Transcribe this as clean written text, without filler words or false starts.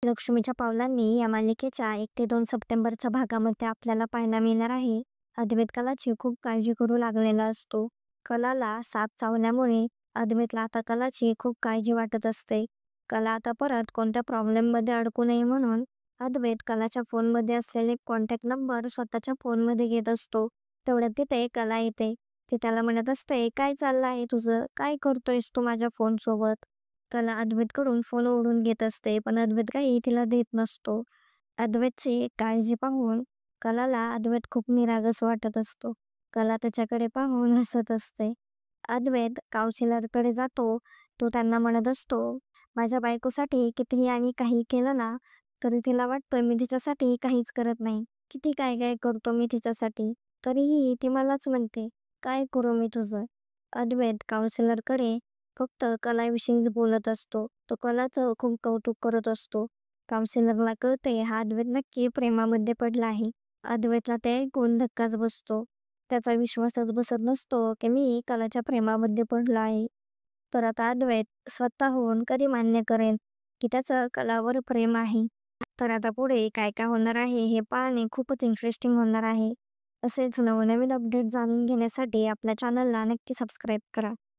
लक्ष्मीच्या पावलांनी या मालिकेच्या 1 ते 2 सप्टेंबरच्या भागामध्ये आपल्याला पाहायला मिळणार आहे. अद्वैत कलाची खूप काळजी करू लागलेला असतो. कलाला साप चावल्यामुळे अद्वैतला आता कलाची खूप काळजी वाटत असते. कला आता परत कोणत्या प्रॉब्लेममध्ये अडकू नये म्हणून अद्वैत कलाच्या फोनमध्ये असलेले कॉन्टॅक्ट नंबर स्वतःच्या फोनमध्ये घेत असतो. तेवढ्यात तिथे कला येते. ती त्याला म्हणत असते, "काय चाललं आहे तुझं? काय करतोयस तू माझ्या फोनसोबत?" कला अद्वैतकडून फोन ओढून घेत असते, पण अद्वैत काही तिला देत नसतो. अद्वैतची काळजी पाहून कलाला अद्वैत खूप निरागस वाटत असतो. कला त्याच्याकडे पाहून हसत असते. अद्वैत काउन्सिलरकडे जातो. तो त्यांना म्हणत असतो, "माझ्या बायकोसाठी कितीही आणि काही केलं ना, तरी तिला वाटतं मी तिच्यासाठी काहीच करत नाही. किती काय काय करतो मी तिच्यासाठी, तरीही ती मलाच म्हणते, काय करू मी तुझं?" अद्वैत काउन्सिलरकडे फक्त कलाविषयीच बोलत असतो. तो कलाचं खूप कौतुक करत असतो. काउन्सिलरला कळते हा अद्वैत नक्की प्रेमामध्ये पडला आहे. अद्वैतला ते ऐकून धक्काच बसतो. त्याचा विश्वासच बसत नसतो की मी कलाच्या प्रेमामध्ये पडलो आहे. तर आता अद्वैत स्वतःहून कधी मान्य करेल की त्याचं कलावर प्रेम आहे. तर आता पुढे काय काय होणार आहे हे पाहणे खूपच इंटरेस्टिंग होणार आहे. असेच नवनवीन अपडेट जाणून घेण्यासाठी आपल्या चॅनलला नक्की सबस्क्राईब करा.